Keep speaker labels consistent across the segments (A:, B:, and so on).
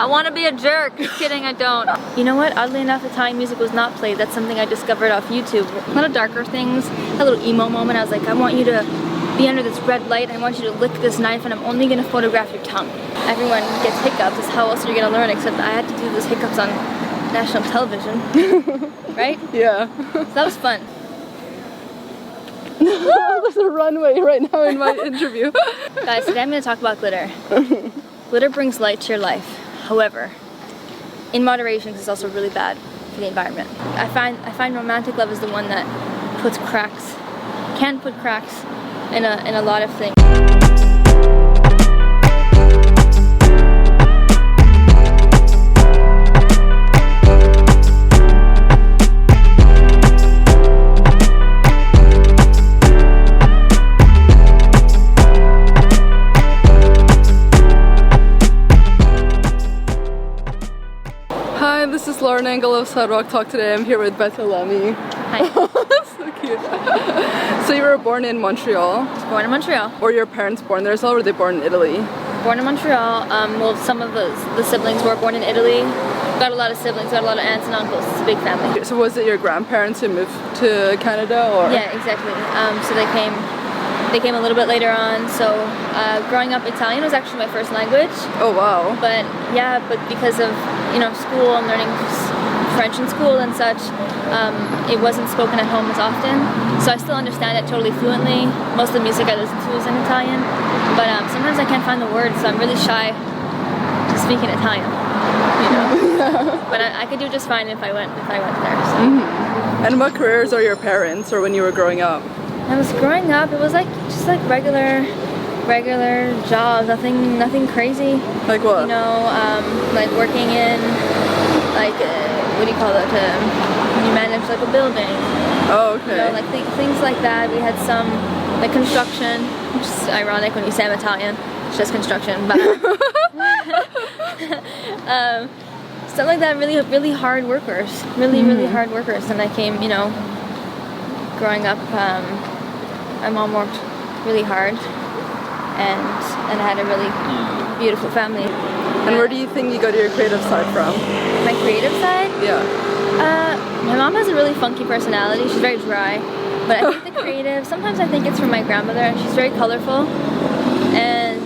A: I want to be a jerk. Just kidding, I don't. You know what? Oddly enough, Italian music was not played. That's something I discovered off YouTube. A lot of darker things. A little emo moment. I was like, I want you to be under this red light. I want you to lick this knife, and I'm only going to photograph your tongue. Everyone gets hiccups. It's how else are you going to learn? Except I had to do those hiccups on national television. Right?
B: Yeah.
A: So that was fun.
B: There's a runway right now in my interview.
A: Guys, today I'm going to talk about glitter. Glitter brings light to your life. However, in moderation, because it's also really bad for the environment. I find romantic love is the one that puts cracks, can put cracks in a lot of things.
B: Hi, this is Lauren Engel of Sidewalk Talk. Today I'm here with BETTA LEMME.
A: Hi.
B: So cute. So you were born in Montreal?
A: Born in Montreal.
B: Or your parents born there as well, or were they born in Italy?
A: Born in Montreal. Well, some of the siblings were born in Italy. Got a lot of siblings, got a lot of aunts and uncles. It's a big family.
B: So was it your grandparents who moved to Canada, or?
A: Yeah, exactly. So they came a little bit later on. So growing up, Italian was actually my first language.
B: Oh wow.
A: But yeah, but because of school and learning French in school and such, it wasn't spoken at home as often. So I still understand it totally fluently. Most of the music I listen to is in Italian, but sometimes I can't find the words, so I'm really shy to speak in Italian. You know. But I could do just fine if I went there. So.
B: And what careers are your parents, or when you were growing up?
A: I was growing up, it was just like regular jobs, nothing crazy.
B: Like what?
A: You know, like working in what do you call it? When you manage like a building.
B: Oh, okay.
A: You know, like things like that. We had some like construction, which is ironic when you say I'm Italian. It's just construction, but stuff like that. Really hard workers. Really hard workers. And I came, growing up. My mom worked really hard, and I had a really beautiful family.
B: And where do you think you got your creative side from?
A: My creative side?
B: Yeah.
A: My mom has a really funky personality. She's very dry, but I think the creative, sometimes I think it's from my grandmother. She's very colorful, and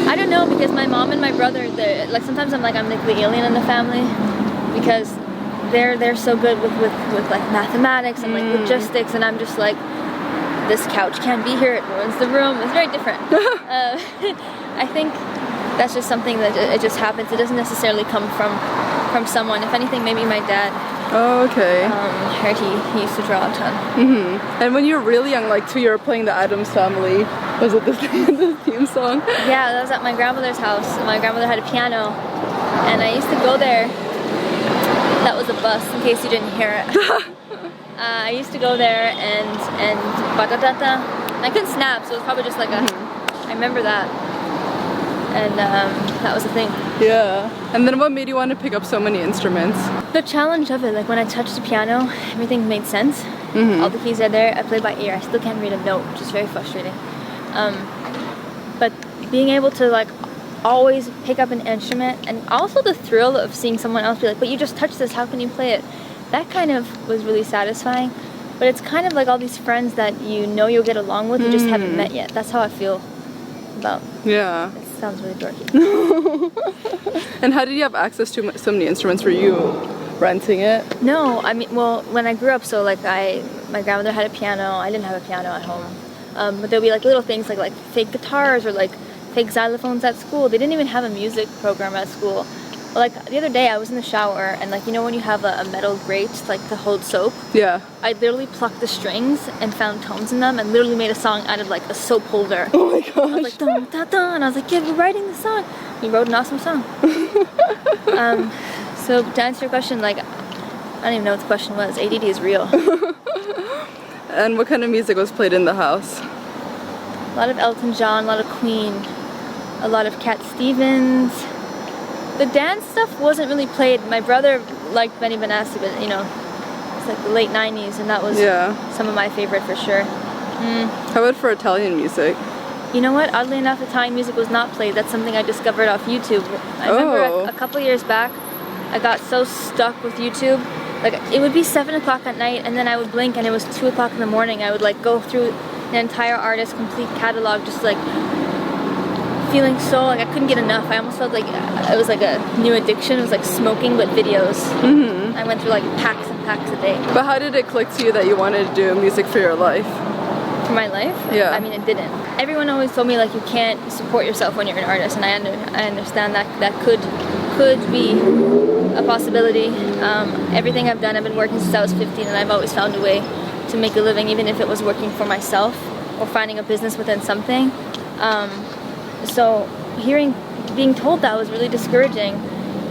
A: I don't know, because my mom and my brother, like sometimes I'm like the alien in the family, because they're so good with like mathematics and like logistics, and I'm just like, this couch can't be here, it ruins the room. It's very different. I think that's just something that it just happens. It doesn't necessarily come from someone. If anything, maybe my dad.
B: Oh, okay.
A: Heard he used to draw a ton.
B: And when you were really young, like you were playing the Addams Family, was it this theme song? Yeah,
A: that was at my grandmother's house. My grandmother had a piano, and I used to go there. That was a bus, in case you didn't hear it. I used to go there and ba-da-da-da. I couldn't snap, so it was probably just like I remember that. And that was the thing.
B: Yeah. And then what made you want to pick up so many instruments?
A: The challenge of it, like when I touched the piano, everything made sense. All the keys are there. I play by ear. I still can't read a note, which is very frustrating. But being able to like always pick up an instrument, and also the thrill of seeing someone else be like, but you just touched this, how can you play it? That kind of was really satisfying. But it's kind of like all these friends that you'll get along with, you just haven't met yet. That's how I feel about.
B: Yeah.
A: It sounds really dorky.
B: And how did you have access to so many instruments? Were you renting it?
A: No, I mean, well, when I grew up, so like my grandmother had a piano. I didn't have a piano at home. But there'll be like little things like fake guitars or like fake xylophones at school. They didn't even have a music program at school. Like the other day I was in the shower, and like when you have a metal grate like to hold soap.
B: Yeah.
A: I literally plucked the strings and found tones in them and literally made a song out of like a soap holder.
B: Oh my gosh.
A: I was like dun, dun, dun, and I was like, yeah, we're writing the song. We wrote an awesome song. So to answer your question, like I don't even know what the question was. ADD is real.
B: And what kind of music was played in the house?
A: A lot of Elton John, a lot of Queen, a lot of Cat Stevens. The dance stuff wasn't really played. My brother liked Benny Benassi, but it's like the late 90s, and that was some of my favorite for sure.
B: How about for Italian music?
A: You know what? Oddly enough, Italian music was not played. That's something I discovered off YouTube. I remember a couple years back, I got so stuck with YouTube. Like, it would be 7 o'clock at night, and then I would blink, and it was 2 o'clock in the morning. I would like go through an entire artist's complete catalog, just like feeling so like I couldn't get enough. I almost felt like it was like a new addiction. It was like smoking, but videos. I went through like packs and packs a day.
B: But how did it click to you that you wanted to do music for your life?
A: For my life?
B: Yeah.
A: I mean, it didn't. Everyone always told me like you can't support yourself when you're an artist, and I understand that could be a possibility. Everything I've done, I've been working since I was 15, and I've always found a way to make a living, even if it was working for myself or finding a business within something. So being told that was really discouraging,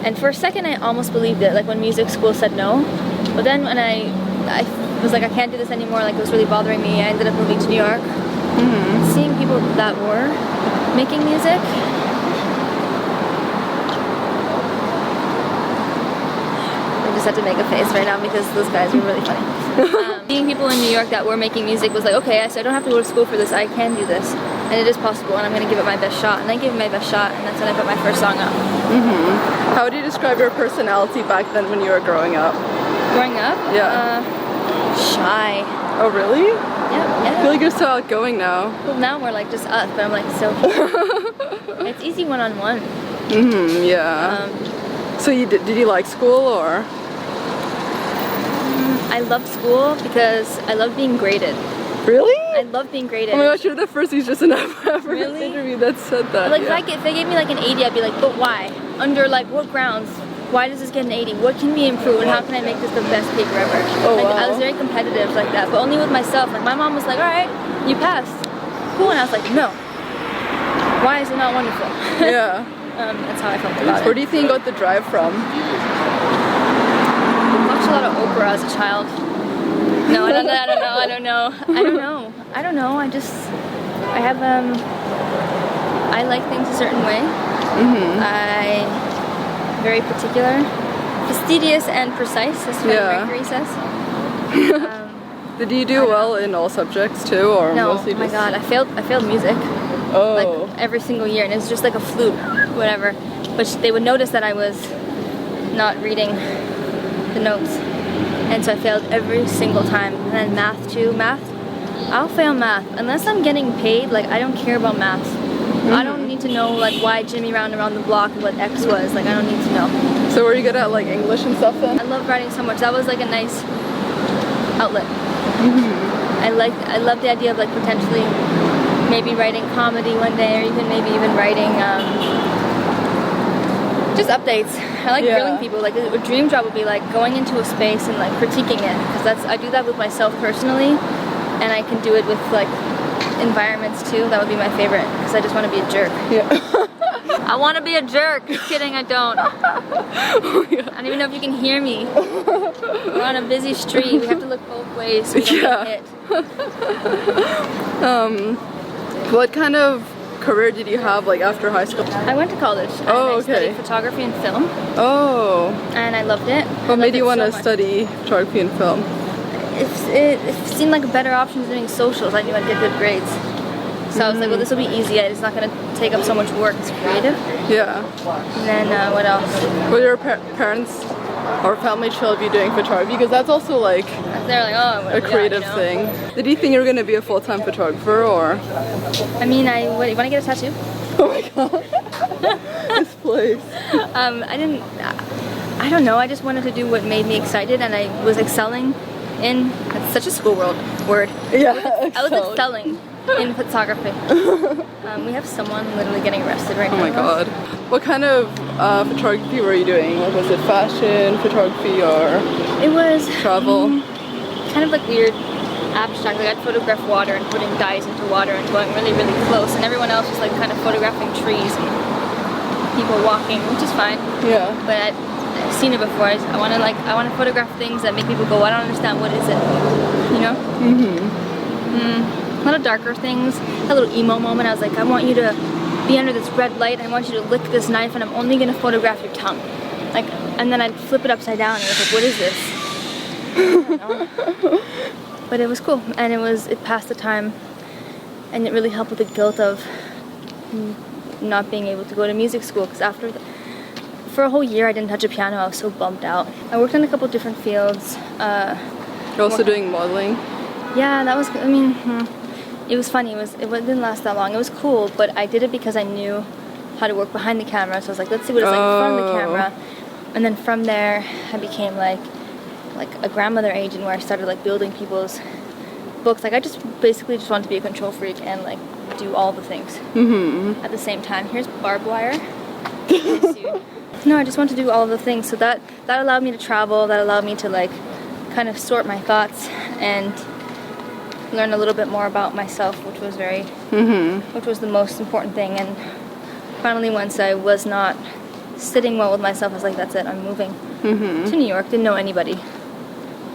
A: and for a second I almost believed it, like when music school said no. But then when I was like, I can't do this anymore, like it was really bothering me, I ended up moving to New York. Seeing people that were making music, I just had to make a face right now because those guys were really funny. Seeing people in New York that were making music was like, okay, so I don't have to go to school for this, I can do this. And it is possible, and I'm going to give it my best shot. And I gave it my best shot, and that's when I put my first song up.
B: How would you describe your personality back then when you were growing up?
A: Growing up?
B: Yeah.
A: Shy.
B: Oh, really?
A: Yeah.
B: I feel like you're so outgoing now.
A: Well, now we're like just us, but I'm like so. It's easy one-on-one.
B: Yeah. So did you like school, or?
A: I loved school because I loved being graded.
B: Really?
A: I love being graded.
B: Oh my gosh, you're the first musician I've ever interviewed that said that.
A: Like if they gave me like an 80, I'd be like, but why? Under like what grounds? Why does this get an 80? What can be improved? And how can I make this the best paper ever? I was very competitive like that, but only with myself. Like my mom was like, all right, you passed. Cool. And I was like, no. Why is it not wonderful?
B: Yeah.
A: That's how I felt about it.
B: Where do you think you got the drive from?
A: I watched a lot of Oprah as a child. No, I don't know. I like things a certain way. I'm very particular, fastidious and precise, as Mercury says.
B: Did you do well in all subjects too, or
A: no?
B: mostly
A: Oh my God, I failed music. Like every single year, and it's just like a fluke, whatever. But they would notice that I was not reading the notes. And so I failed every single time. And then math too. I'll fail math. Unless I'm getting paid, like I don't care about math. I don't need to know like why Jimmy round around the block and what X was. Like I don't need to know.
B: So were you good at like English and stuff then?
A: I love writing so much. That was like a nice outlet. I love the idea of like potentially maybe writing comedy one day, or maybe even writing just updates. I like grilling people. Like a dream job would be like going into a space and like critiquing it, because I do that with myself personally, and I can do it with like environments too. That would be my favorite, because I just want to be a jerk. I want to be a jerk. Just kidding, I don't. I don't even know if you can hear me. We're on a busy street. We have to look both ways so we don't get hit.
B: What kind of career did you have like after high school?
A: I went to college. And I studied photography and film. And I loved it.
B: What made you want to study photography and film?
A: It seemed like a better option than doing socials. I knew I'd get good grades. So I was like, well, this will be easy. It's not going to take up so much work. It's creative.
B: Yeah.
A: And then what else?
B: Were your parents or family chill of you doing photography? Because that's also like
A: they're like, oh,
B: a creative thing. Did you think you were going to be a full-time photographer, or?
A: I mean, you want to get a tattoo?
B: Oh my God. This place.
A: I don't know. I just wanted to do what made me excited, and I was excelling in. That's such a school word.
B: Yeah.
A: I was excelling in photography. We have someone literally getting arrested right now.
B: Oh my God. What kind of photography were you doing? Like, was it fashion photography, or
A: it was
B: travel?
A: Kind of like weird abstract. Like I'd photograph water and putting dyes into water and going really, really close, and everyone else was like kind of photographing trees and people walking, which is fine.
B: Yeah.
A: But I've seen it before. I want to photograph things that make people go, I don't understand, what is it? You know? A lot of darker things. A little emo moment. I was like, I want you to be under this red light. I want you to lick this knife, and I'm only gonna photograph your tongue. Like, and then I'd flip it upside down, and I was like, what is this? I don't know. But it was cool, and it passed the time. And it really helped with the guilt of not being able to go to music school, because for a whole year I didn't touch a piano. I was so bummed out. I worked in a couple different fields.
B: You're also doing modeling?
A: Yeah, that was, I mean, it was funny. It didn't last that long. It was cool, but I did it because I knew how to work behind the camera. So I was like, let's see what it's like in front of the camera. And then from there, I became like a grandmother agent, where I started like building people's books. Like I basically just wanted to be a control freak and like do all the things at the same time. Here's barbed wire. No, I just want to do all the things. So that allowed me to travel. That allowed me to like kind of sort my thoughts and learn a little bit more about myself, which was which was the most important thing. And finally, once I was not sitting well with myself, I was like, that's it, I'm moving to New York. Didn't know anybody.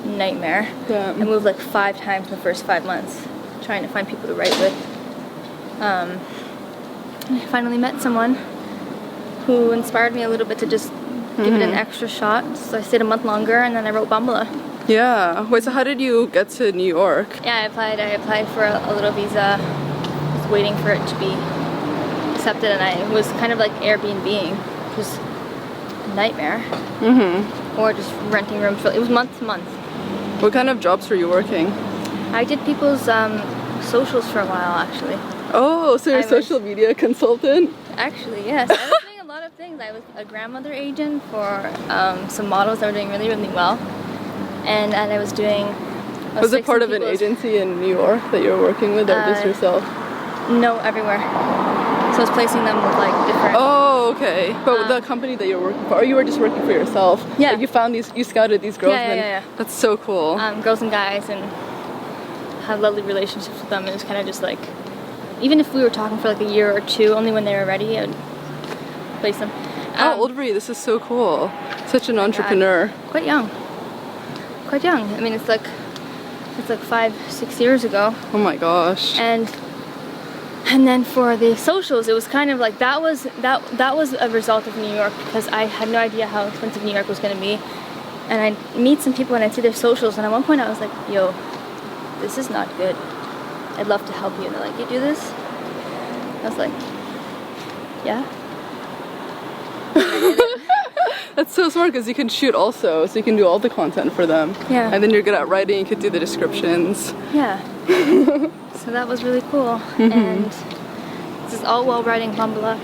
A: Nightmare.
B: Yeah.
A: I moved like 5 times in the first 5 months trying to find people to write with. I finally met someone who inspired me a little bit to just give it an extra shot. So I stayed a month longer, and then I wrote Bambola.
B: Yeah. Wait, so how did you get to New York?
A: Yeah, I applied for a little visa. Was waiting for it to be accepted, and I was kind of like Airbnb-ing, which was a nightmare. Or just renting rooms. It was month to month.
B: What kind of jobs were you working?
A: I did people's socials for a while, actually.
B: Oh, so you're a social media consultant?
A: Actually, yes. I was doing a lot of things. I was a grandmother agent for some models that were doing really, really well. And I was doing...
B: Was it part of an agency in New York that you were working with, or just yourself?
A: No, everywhere. So I was placing them with like different...
B: Oh, okay. But with the company that you were working for, or you were just working for yourself?
A: Yeah.
B: Like you scouted these girls?
A: Yeah.
B: That's so cool.
A: Girls and guys, and had lovely relationships with them. It was kind of just like, even if we were talking for like a year or two, only when they were ready, I would place them.
B: How old were you? This is so cool. Such an entrepreneur.
A: Quite young. Quite young. I mean, it's like 5-6 years ago.
B: Oh my gosh.
A: And then for the socials, it was kind of like that was a result of New York, because I had no idea how expensive New York was going to be. And I'd meet some people and I'd see their socials, and at one point I was like, yo, this is not good. I'd love to help you. And they're like, you do this? I was like, yeah.
B: That's so smart, because you can shoot also, so you can do all the content for them.
A: Yeah.
B: And then you're good at writing, you could do the descriptions.
A: Yeah. So that was really cool. And this is all while writing Bambola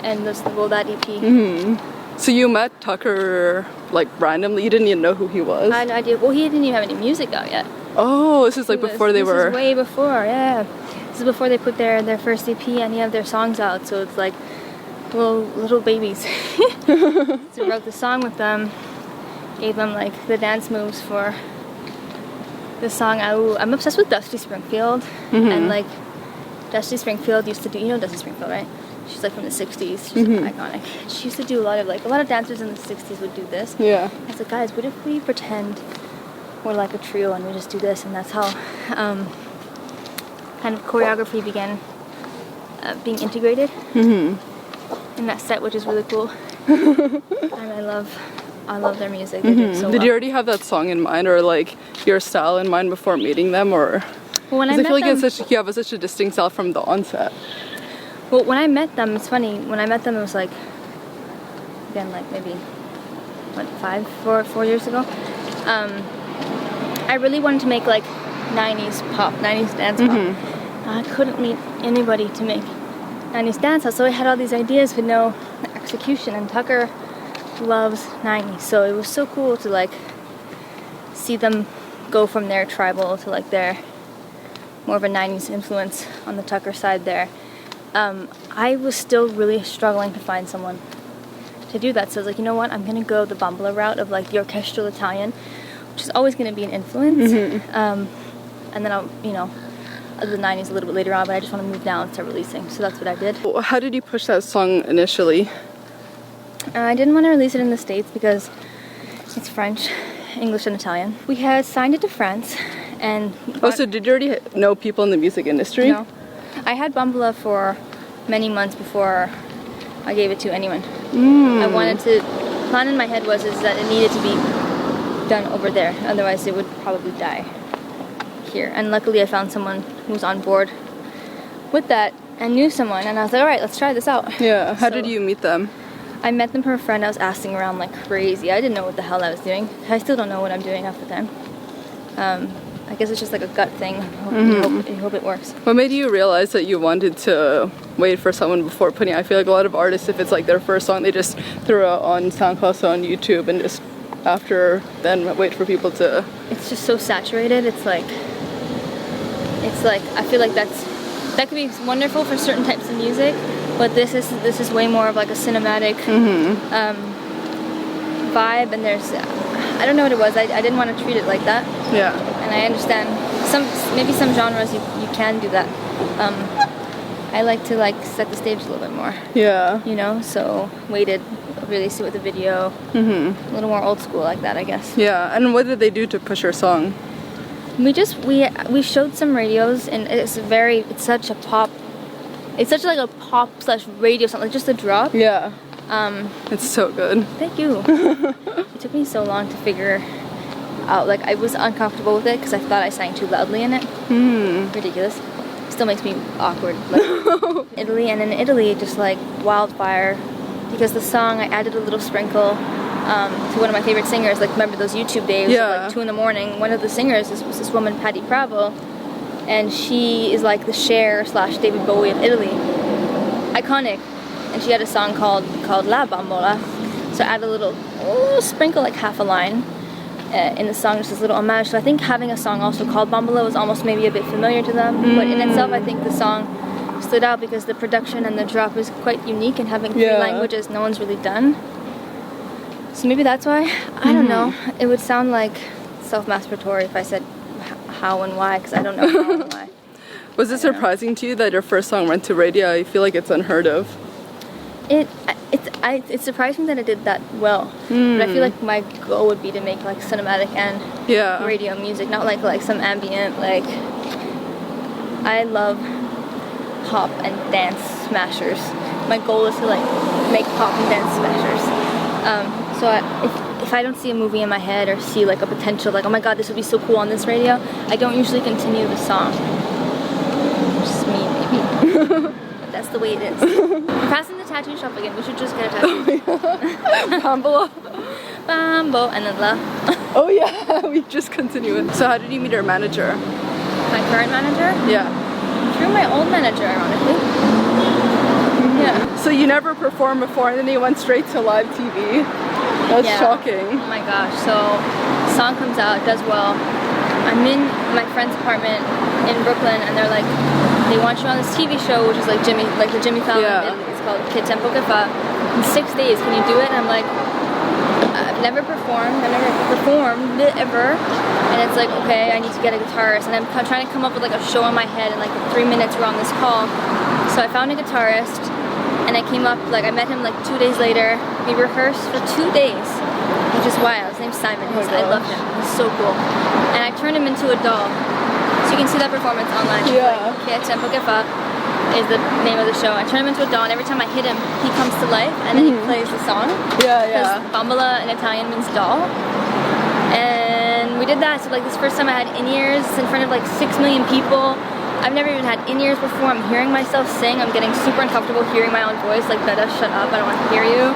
A: and that EP.
B: So you met Tucker like randomly? You didn't even know who he was?
A: I had no idea. Well, he didn't even have any music out yet.
B: Oh, this is like before they were...
A: This is way before, yeah. This is before they put their first EP and any of their songs out, so it's like little babies. So I wrote the song with them, gave them like the dance moves for the song Awoo. I'm obsessed with Dusty Springfield, and like Dusty Springfield used to do, you know Dusty Springfield, right? She's like from the 60s, she's iconic. She used to do a lot of dancers in the 60s would do this.
B: Yeah.
A: I was like, guys, what if we pretend we're like a trio and we just do this? And that's how kind of choreography began being integrated in that set, which is really cool. And I love their music. They do so
B: Did
A: well.
B: you already have that song in mind, or like your style in mind before meeting them, or?
A: Well, when I
B: feel like
A: met them,
B: you have such a distinct style from the onset.
A: well, when I met them, it's funny. When I met them, it was like, again, like maybe, what, 4 years ago. I really wanted to make like 90s pop, 90s dance pop. I couldn't meet anybody to make 90s dance, so I had all these ideas with no execution. And Tucker loves 90s, so it was so cool to like see them go from their tribal to like their more of a 90s influence on the Tucker side there. I was still really struggling to find someone to do that, so I was like, you know what, I'm gonna go the Bambola route of like the orchestral Italian, which is always gonna be an influence, and then I'll, you know, the 90s a little bit later on, but I just want to move down and start releasing, so that's what I did.
B: How did you push that song initially?
A: I didn't want to release it in the States because it's French, English, and Italian. We had signed it to France, and...
B: Oh, so did you already know people in the music industry?
A: No. I had Bambola for many months before I gave it to anyone. I wanted to... The plan in my head was that it needed to be done over there, otherwise it would probably die here. And luckily I found someone who was on board with that and knew someone, and I was like, all right, let's try this out.
B: Yeah. How did you meet them?
A: I met them from a friend. I was asking around like crazy. I didn't know what the hell I was doing. I still don't know what I'm doing half the time. I guess it's just like a gut thing. You hope it works.
B: What made you realize that you wanted to wait for someone before putting? I feel like a lot of artists, if it's like their first song, they just throw it on SoundCloud, on YouTube, and just after then wait for people to.
A: It's just so saturated. It's like I feel like that could be wonderful for certain types of music, but this is way more of like a cinematic vibe, and there's I don't know what it was. I didn't want to treat it like that.
B: Yeah.
A: And I understand maybe some genres you can do that. I like to like set the stage a little bit more.
B: Yeah.
A: You know, so waited, released it with a video. A little more old school like that, I guess.
B: Yeah. And what did they do to push your song?
A: We showed some radios, and it's such like a pop / radio song, like just a drop.
B: Yeah. It's so good.
A: Thank you. It took me so long to figure out, like I was uncomfortable with it because I thought I sang too loudly in it. Ridiculous. Still makes me awkward. Like, Italy, and in Italy, just like wildfire, because the song I added a little sprinkle to one of my favorite singers. Like, remember those YouTube days?
B: Yeah.
A: Like 2 in the morning. One of the singers was this woman, Patti Bravo, and she is like the Cher / David Bowie of Italy. Iconic. And she had a song called La Bambola. So I added a little sprinkle, like half a line in the song, just this little homage. So I think having a song also called Bambola was almost maybe a bit familiar to them. But in itself, I think the song stood out because the production and the drop is quite unique, and having 3 languages no one's really done. So maybe that's why. I don't know. It would sound like self-masturbatory if I said how and why, because I don't know how and why.
B: Was it surprising to you that your first song went to radio? I feel like it's unheard of.
A: It surprised me that it did that well. But I feel like my goal would be to make like cinematic and radio music, not like some ambient. Like, I love pop and dance smashers. My goal is to like make pop and dance smashers. So if I don't see a movie in my head or see like a potential, like, oh my god, this would be so cool on this radio, I don't usually continue the song. Just me, maybe. But that's the way it is. We're passing the tattoo shop again. We should just get a tattoo.
B: Bambola.
A: Bambo, and then La.
B: Oh yeah, we just continue it. So how did you meet our manager?
A: My current manager?
B: Yeah.
A: Through my old manager, ironically. Yeah.
B: So you never performed before, and then you went straight to live TV. That's shocking.
A: Oh my gosh. So, song comes out, does well. I'm in my friend's apartment in Brooklyn, and they're like, they want you on this TV show, which is like the Jimmy Fallon. It's called Che Tempo Che Fa. In 6 days, can you do it? And I'm like, I've never performed ever. And it's like, okay, I need to get a guitarist, and I'm trying to come up with like a show in my head in like the 3 minutes we're on this call. So I found a guitarist, and I came up, like I met him like 2 days later. We rehearsed for 2 days, which is wild. His name's Simon. I love him. He's so cool. And I turned him into a doll. So you can see that performance online.
B: Yeah.
A: Che Tempo Che Fa is the name of the show. I turn him into a doll, and every time I hit him, he comes to life, and then he plays the song.
B: Yeah.
A: Because Bambola in Italian means doll. And we did that. So like this first time I had in-ears in front of like 6 million people. I've never even had in-ears before. I'm hearing myself sing. I'm getting super uncomfortable hearing my own voice. Like, Betta, shut up. I don't want to hear you.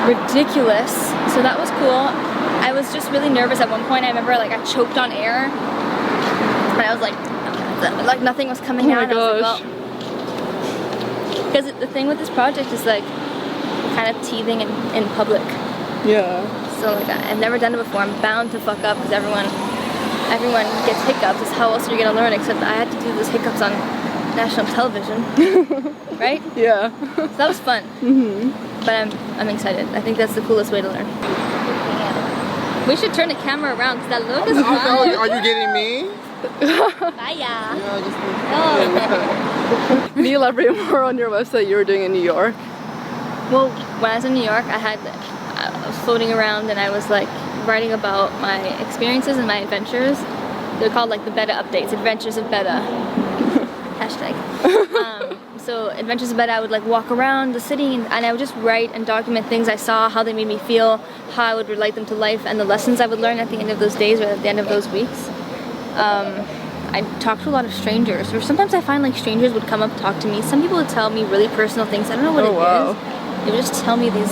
A: Ridiculous. So that was cool. I was just really nervous at one point. I remember like I choked on air. And I was like nothing was coming out.
B: Oh my gosh.
A: Because the thing with this project is like kind of teething in public.
B: Yeah.
A: So like I've never done it before. I'm bound to fuck up because everyone gets hiccups. It's how else are you gonna learn? Except I had to do those hiccups on national television, right?
B: Yeah.
A: So that was fun. But I'm excited. I think that's the coolest way to learn. We should turn the camera around because that look is fun.
C: Are you getting me?
A: Bye.
B: Can you elaborate more on your website you were doing in New York?
A: Well, when I was in New York, I was floating around and I was like writing about my experiences and my adventures. They're called like the Betta updates, Adventures of Betta. Hashtag. So Adventures of Betta, I would like walk around the city and I would just write and document things I saw, how they made me feel, how I would relate them to life, and the lessons I would learn at the end of those days or at the end of those weeks. I talk to a lot of strangers, or sometimes I find like strangers would come up and talk to me. Some people would tell me really personal things. I don't know what it is. They would just tell me these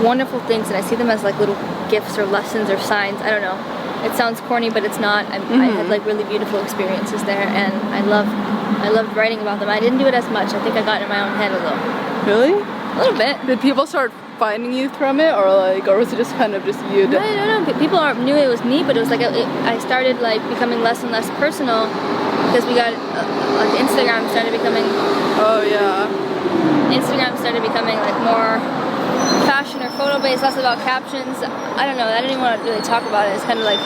A: wonderful things, and I see them as like little gifts or lessons or signs. I don't know. It sounds corny, but it's not. I had like really beautiful experiences there, and I loved writing about them. I didn't do it as much. I think I got in my own head a little.
B: Really?
A: A little bit.
B: Did people start finding you from it, or was it just kind of just you?
A: No. People knew it was me, but it was like I started like becoming less and less personal because we got like Instagram started becoming.
B: Oh yeah.
A: Instagram started becoming like more fashion or photo based, less about captions. I don't know. I didn't even want to really talk about it. It's kind of like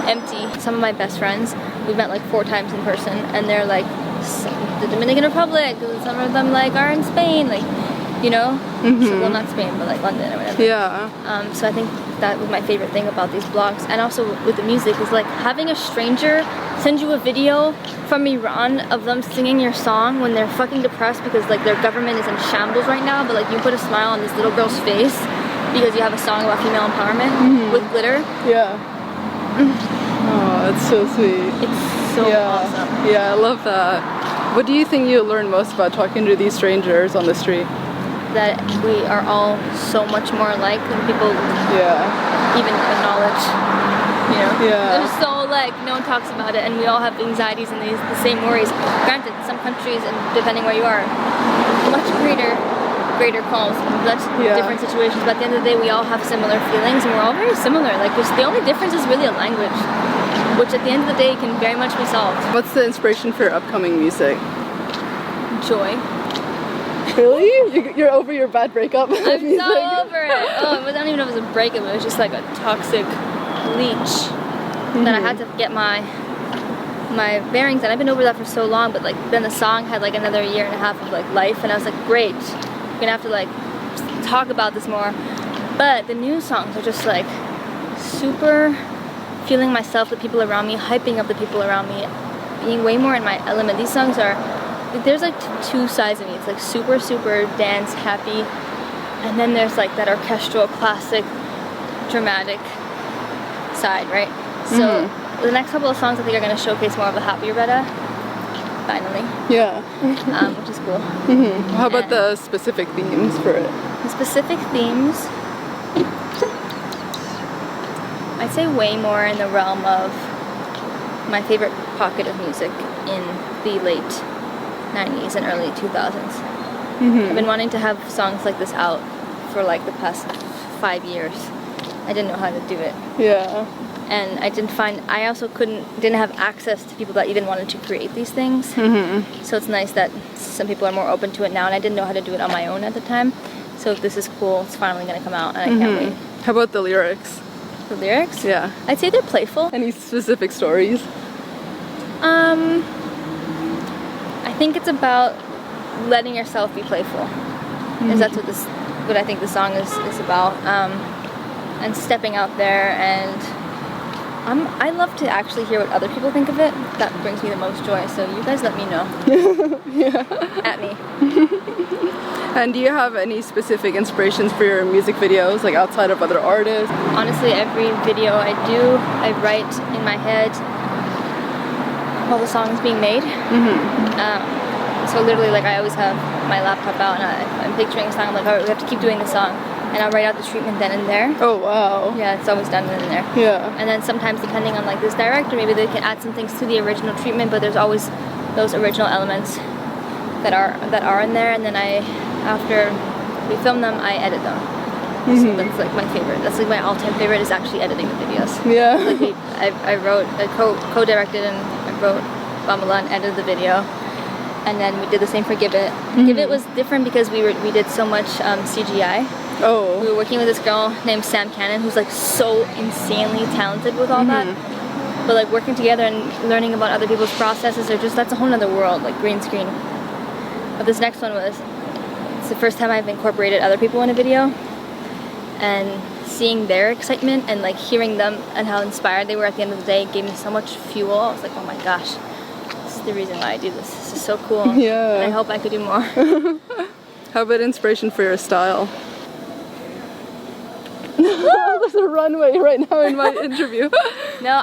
A: empty. Some of my best friends, we've met like 4 times in person, and they're like the Dominican Republic. Some of them like are in Spain, like. You know? So, well, not Spain, but like London or whatever.
B: Yeah.
A: So I think that was my favorite thing about these blogs, and also with the music, is like having a stranger send you a video from Iran of them singing your song when they're fucking depressed because like their government is in shambles right now, but like you put a smile on this little girl's face because you have a song about female empowerment with glitter.
B: Yeah. Oh, it's so sweet.
A: It's so awesome.
B: Yeah, I love that. What do you think you learn most about talking to these strangers on the street?
A: That we are all so much more alike than people even acknowledge, you know?
B: Yeah.
A: They're so like, no one talks about it, and we all have anxieties and the same worries. Granted, some countries, and depending where you are, much greater calls, much different situations, but at the end of the day, we all have similar feelings, and we're all very similar. Like, the only difference is really a language, which at the end of the day can very much be solved.
B: What's the inspiration for your upcoming music?
A: Joy.
B: Really? You're over your bad breakup?
A: I'm so over it. Oh, I don't even know if it was a breakup. It was just like a toxic leech that I had to get my bearings, and I've been over that for so long. But like then the song had like another 1.5 years of like life, and I was like, great, we're gonna have to like talk about this more. But the new songs are just like super feeling myself, the people around me, hyping up the people around me, being way more in my element. These songs are. There's like 2 sides of me. It's like super dance happy, and then there's like that orchestral classic dramatic side, right? So the next couple of songs I think are going to showcase more of the happier Betta, finally.
B: Yeah.
A: Which is cool.
B: How about the specific themes for it?
A: The specific themes, I'd say way more in the realm of my favorite pocket of music in the late 90s and early 2000s. I've been wanting to have songs like this out for like the past 5 years. I didn't know how to do it.
B: Yeah.
A: And I also didn't have access to people that even wanted to create these things. So it's nice that some people are more open to it now, and I didn't know how to do it on my own at the time. So this is cool. It's finally going to come out, and I can't wait.
B: How about the lyrics?
A: The lyrics?
B: Yeah.
A: I'd say they're playful.
B: Any specific stories?
A: I think it's about letting yourself be playful. Because that's what I think the song is about. And stepping out there, and I love to actually hear what other people think of it. That brings me the most joy, so you guys let me know. At me.
B: And do you have any specific inspirations for your music videos, like outside of other artists?
A: Honestly, every video I do, I write in my head while the song is being made. So literally, like I always have my laptop out, and I'm picturing a song. I'm like, all right, we have to keep doing this song, and I'll write out the treatment then and there.
B: Oh wow.
A: Yeah, it's always done then and there.
B: Yeah.
A: And then sometimes, depending on like this director, maybe they can add some things to the original treatment, but there's always those original elements that are in there, and then after we film them, I edit them. So that's like my favorite. That's like my all-time favorite is actually editing the videos.
B: Yeah.
A: Like I wrote, I co-directed, and I wrote Bambola and edited the video. And then we did the same for Give It. Give It was different because we did so much CGI.
B: Oh.
A: We were working with this girl named Sam Cannon, who's like so insanely talented with all that. But like working together and learning about other people's processes, that's a whole other world, like green screen. But this next one it's the first time I've incorporated other people in a video, and seeing their excitement and like hearing them and how inspired they were at the end of the day gave me so much fuel. I was like, oh my gosh, this is the reason why I do this. This is so cool.
B: Yeah.
A: And I hope I could do more.
B: How about inspiration for your style? there's a runway right now in my interview.
A: No,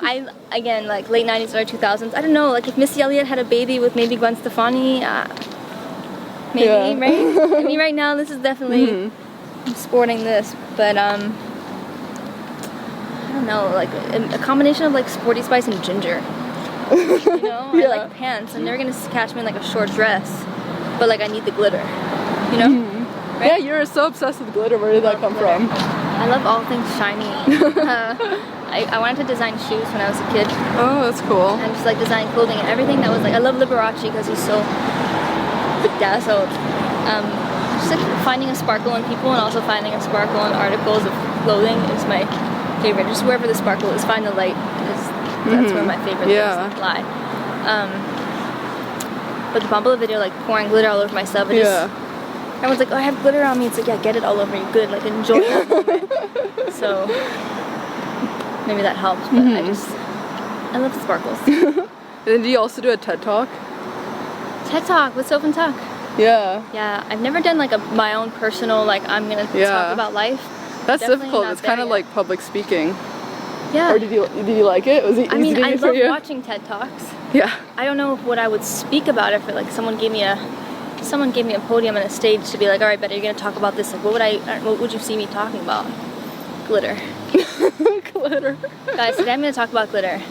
A: again, like late 90s, early 2000s. I don't know, like if Missy Elliott had a baby with maybe Gwen Stefani, maybe, right? I mean, right now this is definitely sporting this, but I don't know, like a combination of like Sporty Spice and ginger. You know, I like pants, and they're gonna catch me in like a short dress, but like I need the glitter. You know? Right?
B: Yeah, you're so obsessed with glitter. Where did that come from?
A: I love all things shiny. I wanted to design shoes when I was a kid.
B: Oh, that's cool.
A: And just like design clothing and everything that was like, I love Liberace because he's so bedazzled. Just like finding a sparkle in people and also finding a sparkle in articles of clothing is my favorite. Just wherever the sparkle is, find the light. That's where my favorite things lie. But the Bambola video, like pouring glitter all over myself, everyone's like, oh, I have glitter on me. It's like, yeah, get it all over you. Good, like enjoy that moment. So maybe that helps, but I love the sparkles.
B: And then do you also do a TED Talk?
A: TED Talk with Sofi Tucker.
B: Yeah.
A: Yeah, I've never done like my own personal, like I'm gonna talk about life.
B: That's difficult. It's kind of like public speaking.
A: Yeah.
B: Or did you like it? Was it easy
A: I
B: for you?
A: love watching TED Talks.
B: Yeah.
A: I don't know what I would speak about if like someone gave me a podium and a stage to be like, all right, Betta, you're gonna talk about this. Like, what would you see me talking about? Glitter.
B: Glitter.
A: Guys, today I'm gonna talk about glitter.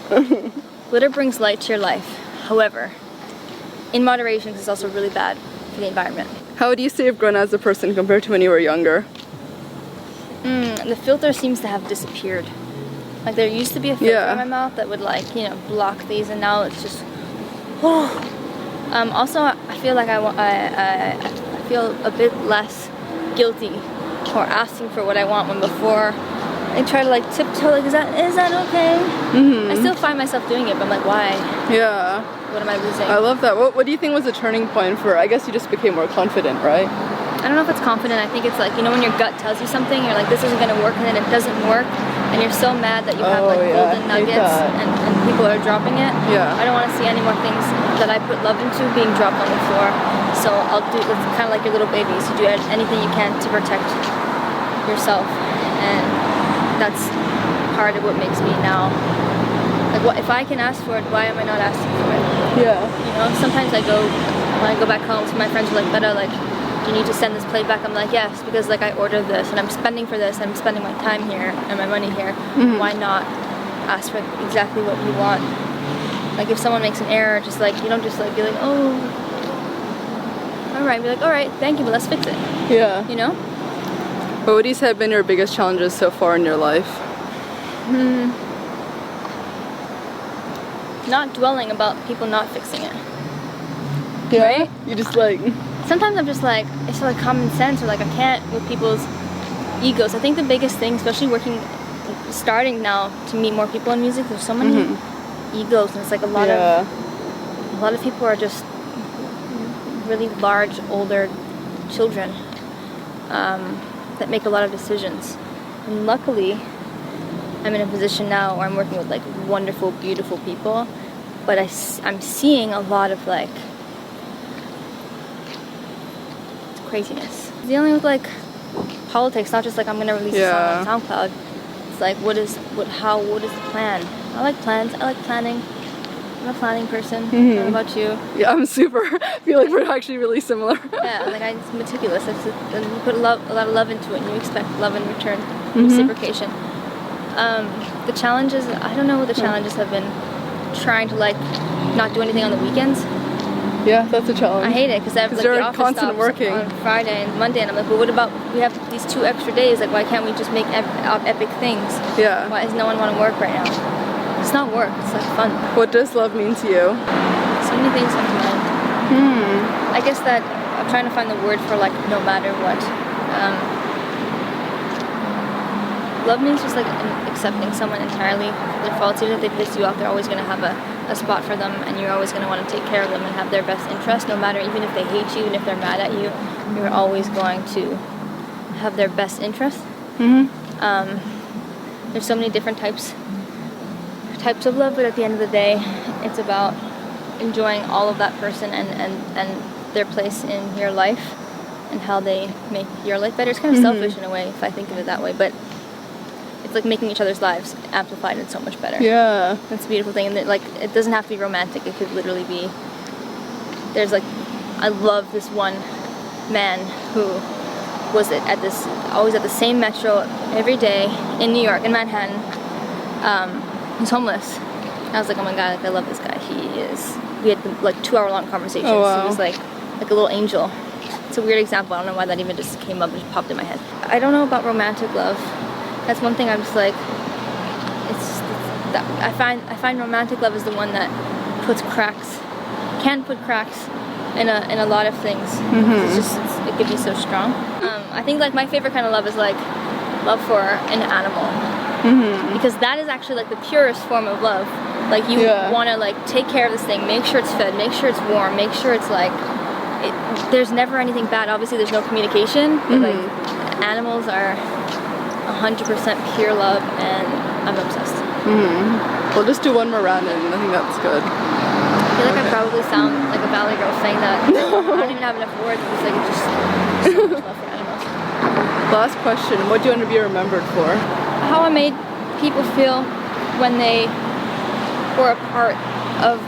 A: Glitter brings light to your life. However, in moderation, because it's also really bad for the environment.
B: How would you say you've grown as a person compared to when you were younger?
A: The filter seems to have disappeared. Like there used to be a filter in my mouth that would like, you know, block these, and now it's just, also, I feel like I feel a bit less guilty for asking for what I want when before I try to like tiptoe, like, is that okay? I still find myself doing it, but I'm like, why?
B: Yeah.
A: What am I losing?
B: I love that. What do you think was a turning point for, I guess you just became more confident, right?
A: I don't know if it's confident. I think it's like, you know, when your gut tells you something, you're like, this isn't going to work, and then it doesn't work, and you're so mad that you have like golden nuggets and people are dropping it.
B: Yeah.
A: I don't want to see any more things that I put love into being dropped on the floor. So I'll do, it's kind of like your little babies. You do anything you can to protect yourself, and that's part of what makes me now. Like, what if I can ask for it, why am I not asking for it?
B: Yeah.
A: You know, sometimes when I go back home, so my friends are like, Betta, like, do you need to send this plate back? I'm like, yes, because like I ordered this and I'm spending for this, and I'm spending my time here and my money here. Why not ask for exactly what you want? Like if someone makes an error, just like, you don't just like be like, oh, alright, be like, alright, thank you, but let's fix it.
B: Yeah.
A: You know?
B: What would you say have been your biggest challenges so far in your life?
A: Not dwelling about people not fixing it.
B: Yeah.
A: Right?
B: You just like...
A: Sometimes I'm just like, it's like common sense, or like I can't with people's egos. I think the biggest thing, especially starting now to meet more people in music, there's so many egos, and it's like a lot of people are just really large, older children that make a lot of decisions. And luckily, I'm in a position now where I'm working with like wonderful, beautiful people, but I'm seeing a lot of like craziness. Dealing with like politics, not just like I'm gonna release a song on SoundCloud. It's like what is the plan? I like plans, I like planning. I'm a planning person. What about you? Yeah,
B: I feel like we're actually really similar.
A: Yeah, like I'm meticulous. And you put a lot of love into it, and you expect love in return, reciprocation. The challenges, I don't know what the challenges have been. Trying to like not do anything on the weekends.
B: Yeah, that's a challenge.
A: I hate it because I have like the office
B: constant working
A: on Friday and Monday, and I'm like, well, what about we have these 2 extra days? Like, why can't we just make epic things?
B: Yeah.
A: Why does no one want to work right now? It's not work. It's like fun.
B: What does love mean to you?
A: So many things come to mind. I guess that I'm trying to find the word for like no matter what. Love means just like accepting someone entirely. Their faults, even if they piss you off, they're always going to have a spot for them, and you're always going to want to take care of them and have their best interest, no matter, even if they hate you and if they're mad at you, you're always going to have their best interest. There's so many different types of love, but at the end of the day, it's about enjoying all of that person and their place in your life and how they make your life better. It's kind of selfish in a way if I think of it that way, but it's like making each other's lives amplified and so much better.
B: Yeah.
A: That's a beautiful thing, and like it doesn't have to be romantic. It could literally be. There's like, I love this one man who was always at the same metro every day in New York, in Manhattan. He's homeless. I was like, oh my god, like, I love this guy. We had like 2-hour-long conversations.
B: Oh, wow.
A: He was like a little angel. It's a weird example. I don't know why that even just came up and just popped in my head. I don't know about romantic love. That's one thing I'm just like, I find romantic love is the one that can put cracks in a lot of things. It can be so strong. I think like my favorite kind of love is like love for an animal, because that is actually like the purest form of love. Like you want to like take care of this thing, make sure it's fed, make sure it's warm, make sure it's like there's never anything bad. Obviously there's no communication, but like animals are 100% pure love, and I'm obsessed.
B: We'll just do one more round, and I think that's good.
A: I feel like I probably sound like a valley girl saying that. I don't even have enough words. It's like it's just so much love for animals.
B: Last question, what do you want to be remembered for?
A: How I made people feel when they were a part of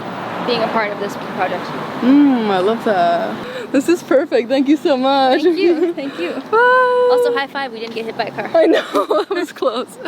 A: being a part of this project.
B: I love that. This is perfect. Thank you so much.
A: Thank you. Thank you.
B: Bye.
A: Also, high five. We didn't get hit by a car.
B: I know. That was close.